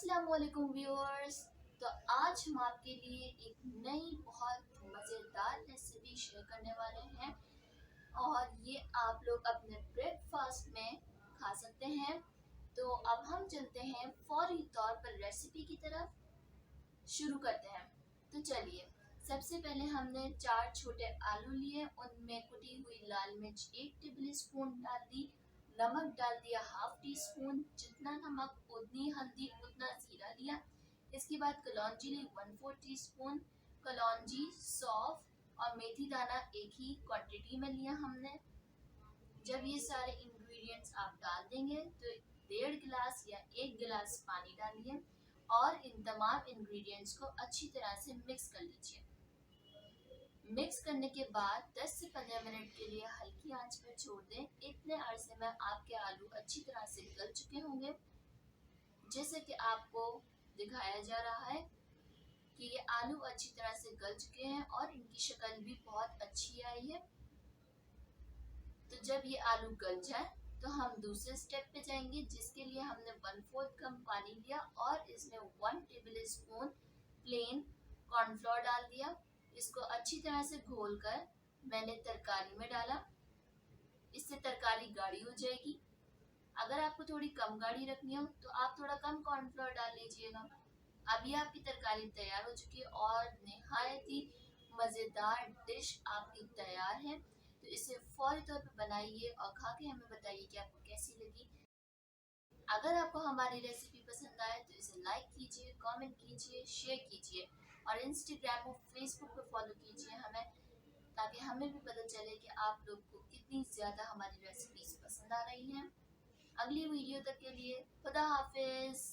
अस्सलाम वालेकुम व्यूअर्स। तो आज हम आपके लिए एक नई बहुत मज़ेदार रेसिपी शेयर करने वाले हैं और ये आप लोग अपने ब्रेकफास्ट में खा सकते हैं। तो अब हम चलते हैं फौरी तौर पर रेसिपी की तरफ, शुरू करते हैं। तो चलिए, सबसे पहले हमने 4 छोटे आलू लिए, उनमें कुटी हुई लाल मिर्च 1 टेबल स्पून डाल दी, नमक डाल दिया हाफ टी स्पून, जितना नमक उतनी हल्दी उतना जीरा लिया। इसके बाद कलौंजी ली 1/4 टी स्पून, कलौंजी, सौंफ और मेथी दाना एक ही क्वांटिटी में लिया हमने। जब ये सारे इंग्रेडिएंट्स आप डाल देंगे तो 1.5 गिलास या 1 गिलास पानी डालिए और इन तमाम इंग्रेडिएंट्स को अच्छी तरह से मिक्स कर लीजिए। मिक्स करने के बाद 10 से 15 मिनट के लिए हल्की आंच पर छोड़ दें। इतने अरसे में आपके आलू अच्छी तरह से गल चुके होंगे। जैसे कि आपको दिखाया जा रहा है कि ये आलू अच्छी तरह से गल चुके हैं और इनकी शक्ल भी बहुत अच्छी आई है। तो जब ये आलू गल जाए तो हम दूसरे स्टेप पे जाएंगे, जिसके लिए हमने 1/4 कप पानी लिया और इसमें 1 टेबल स्पून प्लेन कॉर्नफ्लोर डाल दिया। इसको अच्छी तरह से घोलकर मैंने तरकारी में डाला। इससे तरकारी गाढ़ी हो जाएगी। अगर आपको थोड़ी कम गाढ़ी रखनी हो तो आप थोड़ा कम कॉर्नफ्लोर डाल लीजिएगा। अभी आपकी तरकारी तैयार हो चुकी है और निहायत ही मज़ेदार डिश आपकी तैयार है। तो इसे फौरी तौर पर बनाइए और खा के हमें बताइए कि आपको कैसी लगी। अगर आपको हमारी रेसिपी पसंद आए तो इसे लाइक कीजिए, कमेंट कीजिए, शेयर कीजिए और इंस्टाग्राम और फेसबुक पर फॉलो कीजिए हमें, ताकि हमें भी पता चले कि आप लोग को कितनी ज़्यादा हमारी रेसिपीज पसंद आ रही हैं। अगली वीडियो तक के लिए खुदा हाफिज़।